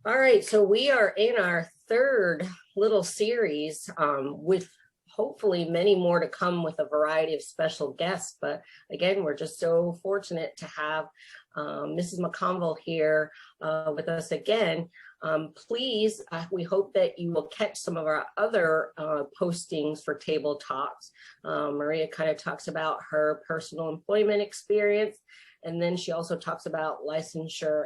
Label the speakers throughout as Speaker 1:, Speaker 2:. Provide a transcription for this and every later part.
Speaker 1: All right, so we are in our third little series with hopefully many more to come with a variety of special guests. But again, we're just so fortunate to have Mrs. McConville here with us again. Please, we hope that you will catch some of our other postings for Table Talks. Maria kind of talks about her personal employment experience. And then she also talks about licensure,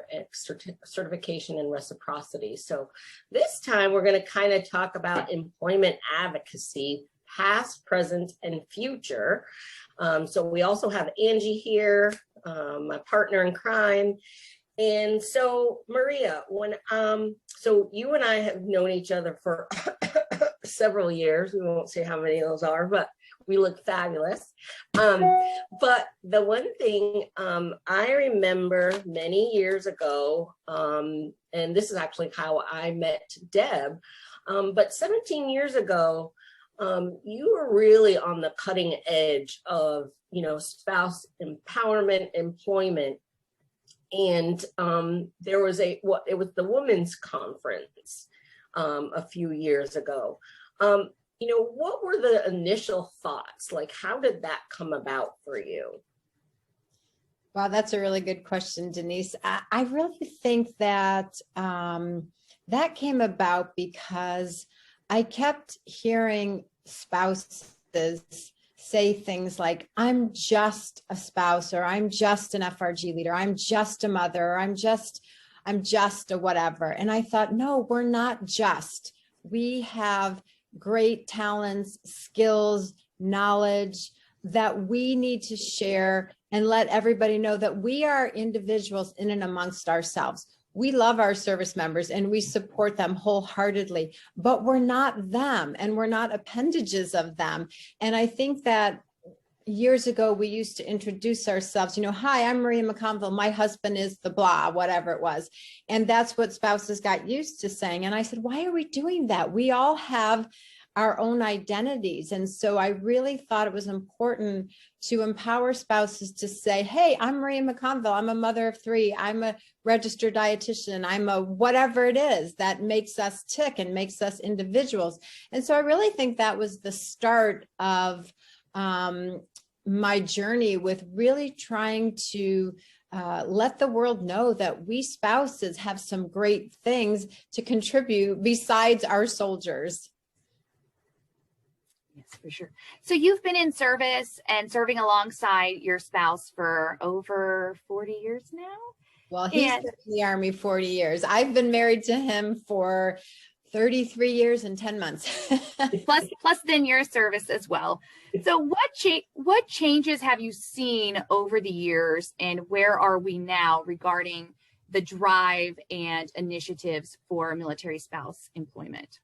Speaker 1: certification, and reciprocity. So this time we're going to kind of talk about employment advocacy, past, present, and future. So we also have Angie here, my partner in crime. And so Maria, so you and I have known each other for several years. We won't say how many of those are, but we look fabulous. But the one thing I remember many years ago, and this is actually how I met Deb, but 17 years ago, you were really on the cutting edge of, spouse empowerment, employment. And there was it was the Women's Conference a few years ago. What were the initial thoughts? Like, how did that come about for you?
Speaker 2: Wow, that's a really good question, Denise. I really think that that came about because I kept hearing spouses say things like, I'm just a spouse, or I'm just an FRG leader, I'm just a mother, or I'm just a whatever. And I thought, no, we're not just. We have great talents, skills, knowledge that we need to share and let everybody know that we are individuals in and amongst ourselves. We love our service members and we support them wholeheartedly, but we're not them and we're not appendages of them. And I think that years ago, we used to introduce ourselves, hi, I'm Maria McConville. My husband is the blah, whatever it was. And that's what spouses got used to saying. And I said, why are we doing that? We all have our own identities. And so I really thought it was important to empower spouses to say, hey, I'm Maria McConville. I'm a mother of three. I'm a registered dietitian. I'm a whatever it is that makes us tick and makes us individuals. And so I really think that was the start of my journey with really trying to let the world know that we spouses have some great things to contribute besides our soldiers.
Speaker 3: Yes, for sure. So you've been in service and serving alongside your spouse for over 40 years now?
Speaker 2: Well, he's been in the Army 40 years. I've been married to him for 33 years and 10 months.
Speaker 3: plus then your service as well. So what changes have you seen over the years, and where are we now regarding the drive and initiatives for military spouse employment?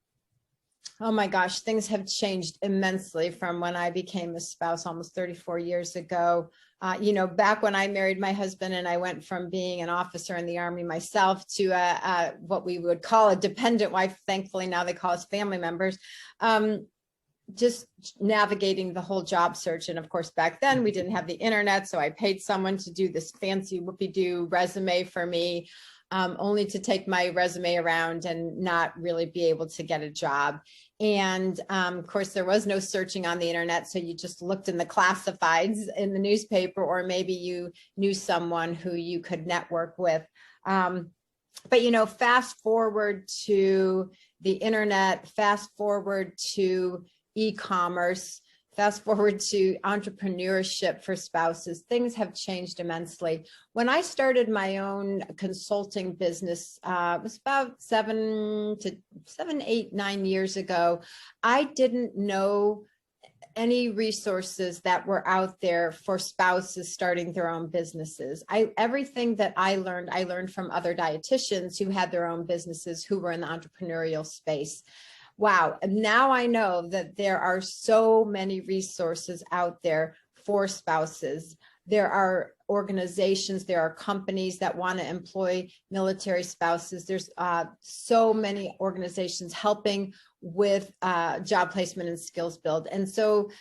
Speaker 2: Oh my gosh, things have changed immensely from when I became a spouse almost 34 years ago. Back when I married my husband and I went from being an officer in the Army myself to what we would call a dependent wife. Thankfully, now they call us family members. Just navigating the whole job search. And of course, back then we didn't have the internet. So I paid someone to do this fancy whoopie-doo resume for me, only to take my resume around and not really be able to get a job. And of course, there was no searching on the internet. So you just looked in the classifieds in the newspaper, or maybe you knew someone who you could network with. But, fast forward to the internet, fast forward to e-commerce, fast forward to entrepreneurship for spouses, things have changed immensely. When I started my own consulting business, it was about 7, 8, 9 years ago. I didn't know any resources that were out there for spouses starting their own businesses. Everything that I learned from other dietitians who had their own businesses, who were in the entrepreneurial space. Wow. Now I know that there are so many resources out there for spouses. There are organizations, there are companies that want to employ military spouses. There's so many organizations helping with job placement and skills build. And so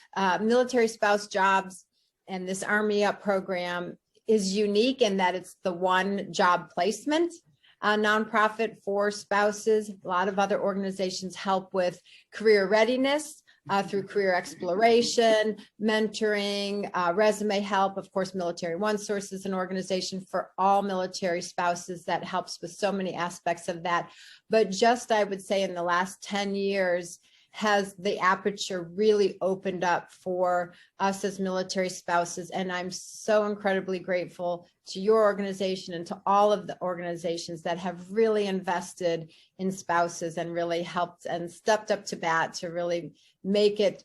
Speaker 2: military spouse jobs and this Army Up program is unique in that it's the one job placement. a nonprofit for spouses. A lot of other organizations help with career readiness through career exploration, mentoring, resume help. Of course, Military One Source is an organization for all military spouses that helps with so many aspects of that. But just, I would say, in the last 10 years, has the aperture really opened up for us as military spouses. And I'm so incredibly grateful to your organization and to all of the organizations that have really invested in spouses and really helped and stepped up to bat to really make it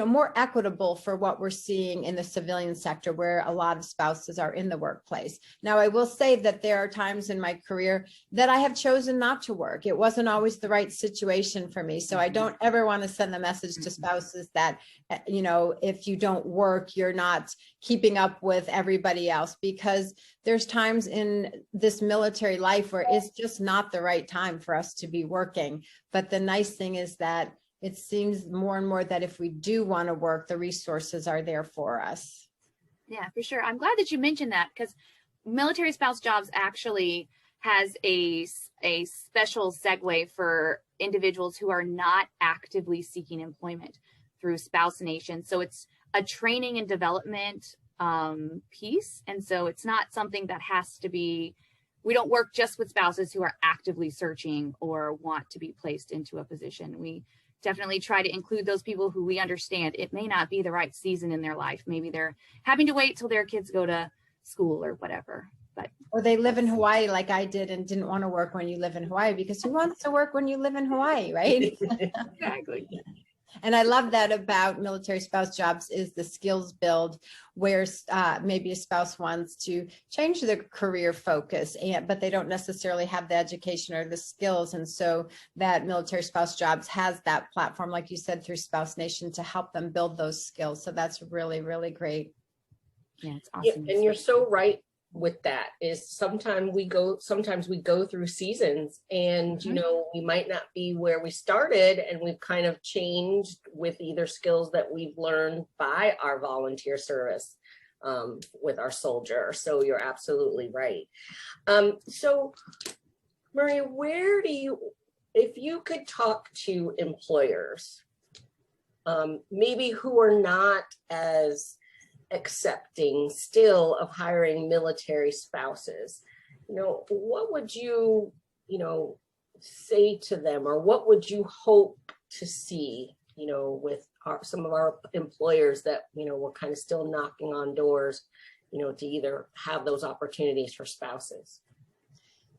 Speaker 2: more equitable for what we're seeing in the civilian sector, where a lot of spouses are in the workplace. Now, I will say that there are times in my career that I have chosen not to work. It wasn't always the right situation for me. So I don't ever want to send the message to spouses that, if you don't work, you're not keeping up with everybody else, because there's times in this military life where it's just not the right time for us to be working. But the nice thing is that it seems more and more that if we do want to work, the resources are there for us.
Speaker 3: Yeah, for sure. I'm glad that you mentioned that, because military spouse jobs actually has a special segue for individuals who are not actively seeking employment through Spouse Nation. So it's a training and development piece. And so it's not something that has to be, we don't work just with spouses who are actively searching or want to be placed into a position. We definitely try to include those people who we understand it may not be the right season in their life. Maybe they're having to wait till their kids go to school or whatever.
Speaker 2: Or they live in Hawaii like I did and didn't want to work when you live in Hawaii, because who wants to work when you live in Hawaii, right?
Speaker 3: Exactly.
Speaker 2: And I love that about military spouse jobs is the skills build, where maybe a spouse wants to change their career focus, but they don't necessarily have the education or the skills. And so that military spouse jobs has that platform, like you said, through Spouse Nation to help them build those skills. So that's really, really great.
Speaker 3: Yeah, it's awesome.
Speaker 1: Yeah, and you're so right with that. Is sometimes we go through seasons, and we might not be where we started, and we've kind of changed with either skills that we've learned by our volunteer service with our soldier. So you're absolutely right. So Maria, if you could talk to employers maybe who are not as accepting still of hiring military spouses, what would you, say to them, or what would you hope to see, with some of our employers that, we're kind of still knocking on doors, to either have those opportunities for spouses?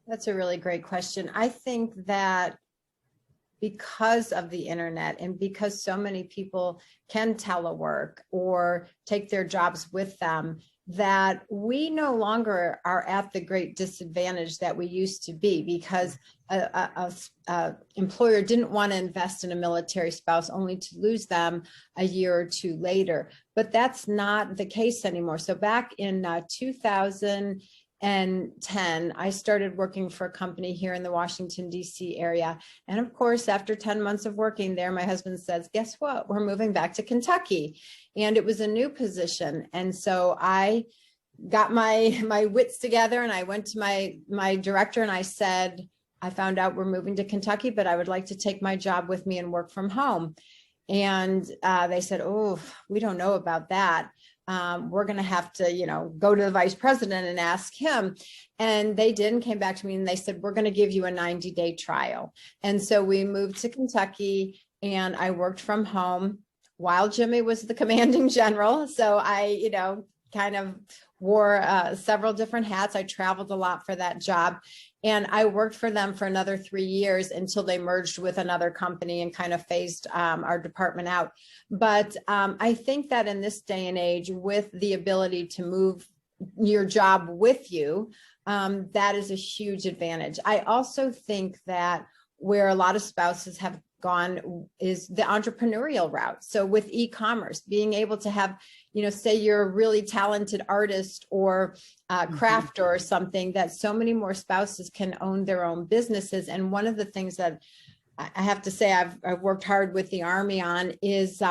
Speaker 2: That's a really great question. I think that because of the internet and because so many people can telework or take their jobs with them, that we no longer are at the great disadvantage that we used to be, because a employer didn't want to invest in a military spouse only to lose them a year or two later. But that's not the case anymore. So back in 2010, I started working for a company here in the Washington, D.C. area. And of course, after 10 months of working there, my husband says, guess what? We're moving back to Kentucky. And it was a new position. And so I got my wits together and I went to my director and I said, I found out we're moving to Kentucky, but I would like to take my job with me and work from home. And they said, oh, we don't know about that. We're going to have to, go to the vice president and ask him. And they did, and came back to me and they said, we're going to give you a 90-day trial. And so we moved to Kentucky and I worked from home while Jimmy was the commanding general. So I, kind of wore several different hats. I traveled a lot for that job. And I worked for them for another 3 years until they merged with another company and kind of phased our department out. But I think that in this day and age, with the ability to move your job with you, that is a huge advantage. I also think that where a lot of spouses have gone is the entrepreneurial route. So with e-commerce, being able to have, say you're a really talented artist or crafter or something, that so many more spouses can own their own businesses. And one of the things that I have to say I've worked hard with the Army on is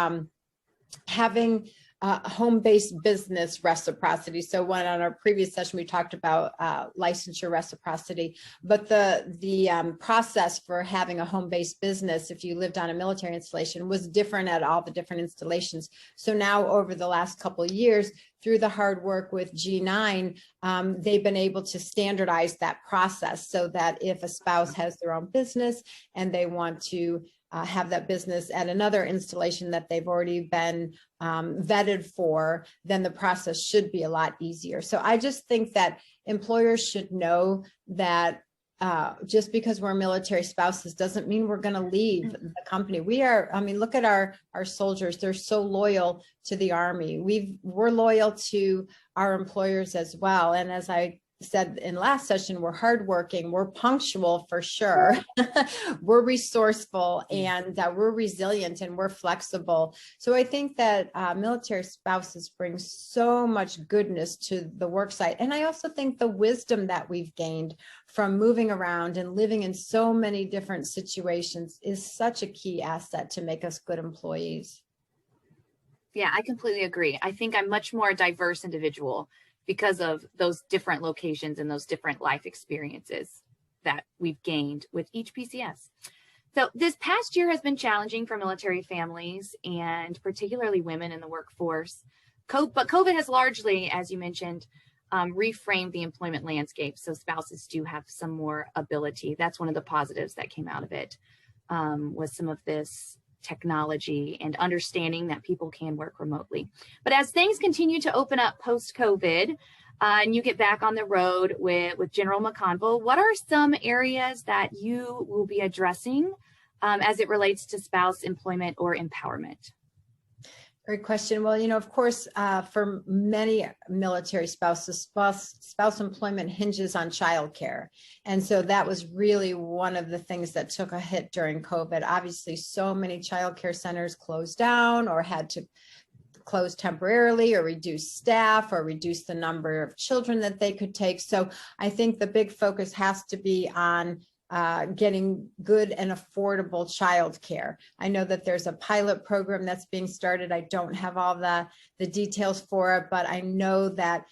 Speaker 2: having home-based business reciprocity. So on our previous session, we talked about licensure reciprocity, but the process for having a home-based business, if you lived on a military installation, was different at all the different installations. So now over the last couple of years, through the hard work with G9, they've been able to standardize that process so that if a spouse has their own business and they want to have that business at another installation that they've already been vetted for, then the process should be a lot easier. So I just think that employers should know that just because we're military spouses doesn't mean we're going to leave the company. We are, I mean, look at our soldiers. They're so loyal to the Army. We're loyal to our employers as well. And as I said in last session, we're hardworking, we're punctual for sure, we're resourceful, and we're resilient and we're flexible. So I think that military spouses bring so much goodness to the work site. And I also think the wisdom that we've gained from moving around and living in so many different situations is such a key asset to make us good employees.
Speaker 3: Yeah, I completely agree. I think I'm much more a diverse individual because of those different locations and those different life experiences that we've gained with each PCS. So this past year has been challenging for military families and particularly women in the workforce. But COVID has largely, as you mentioned, reframed the employment landscape. So spouses do have some more ability. That's one of the positives that came out of it, was some of this technology and understanding that people can work remotely. But as things continue to open up post-COVID and you get back on the road with General McConville, what are some areas that you will be addressing as it relates to spouse employment or empowerment?
Speaker 2: Great question. Well, of course, for many military spouses, spouse employment hinges on childcare. And so that was really one of the things that took a hit during COVID. Obviously, so many childcare centers closed down or had to close temporarily or reduce staff or reduce the number of children that they could take. So I think the big focus has to be on getting good and affordable childcare. I know that there's a pilot program that's being started. I don't have all the details for it, but I know that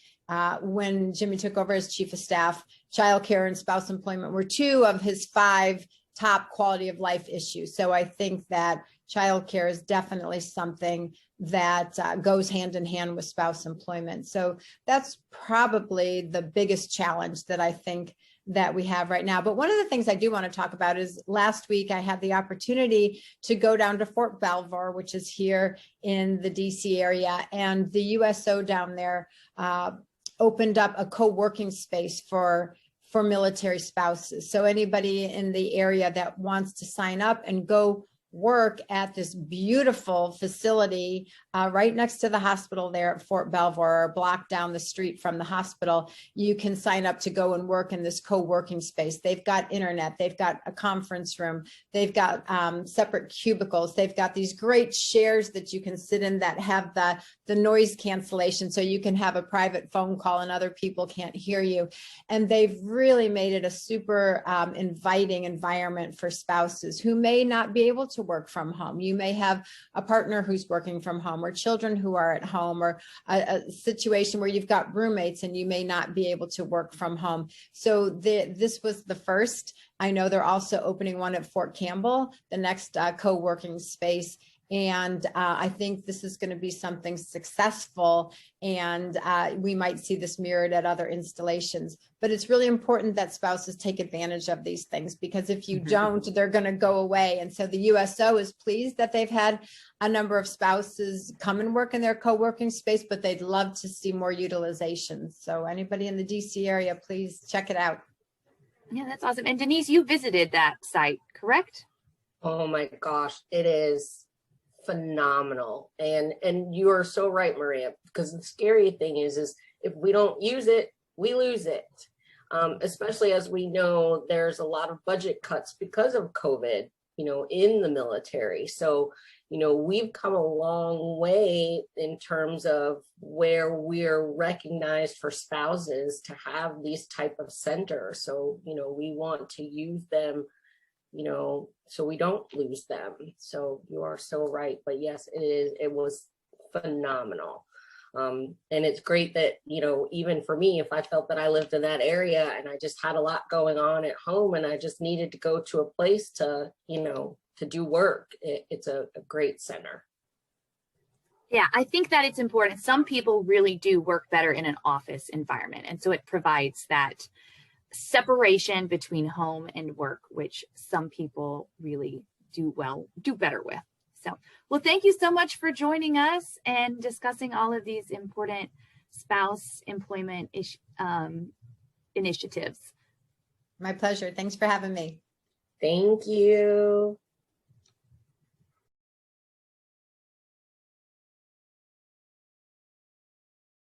Speaker 2: when Jimmy took over as chief of staff, childcare and spouse employment were 2 of his 5 top quality of life issues. So I think that childcare is definitely something that goes hand in hand with spouse employment. So that's probably the biggest challenge that I think that we have right now. But one of the things I do want to talk about is last week I had the opportunity to go down to Fort Belvoir, which is here in the DC area, and the USO down there opened up a co-working space for military spouses. So anybody in the area that wants to sign up and go work at this beautiful facility right next to the hospital there at Fort Belvoir, or a block down the street from the hospital, you can sign up to go and work in this co-working space. They've got internet, they've got a conference room, they've got separate cubicles, they've got these great chairs that you can sit in that have the noise cancellation, so you can have a private phone call and other people can't hear you. And they've really made it a super inviting environment for spouses who may not be able to work from home. You may have a partner who's working from home, or children who are at home, or a situation where you've got roommates and you may not be able to work from home. So this was the first. I know they're also opening one at Fort Campbell, the next co-working space. And I think this is going to be something successful, and we might see this mirrored at other installations. But it's really important that spouses take advantage of these things, because if you don't, they're going to go away. And so the USO is pleased that they've had a number of spouses come and work in their co-working space, but they'd love to see more utilization. So anybody in the DC area, please check it out.
Speaker 3: Yeah, that's awesome. And Denise, you visited that site, correct?
Speaker 1: Oh my gosh, it is phenomenal. And you are so right, Maria, because the scary thing is if we don't use it, we lose it. Especially as we know there's a lot of budget cuts because of COVID, in the military. So, we've come a long way in terms of where we're recognized for spouses to have these type of centers. So, we want to use them, so we don't lose them. So you are so right. But yes, it was phenomenal. And it's great that, you know, even for me, if I felt that I lived in that area and I just had a lot going on at home and I just needed to go to a place to, you know, to do work, it's a great center.
Speaker 3: Yeah, I think that it's important. Some people really do work better in an office environment. And so it provides that separation between home and work, which some people really do better with. So, well, thank you so much for joining us and discussing all of these important spouse employment initiatives.
Speaker 2: My pleasure. Thanks for having me.
Speaker 1: Thank you.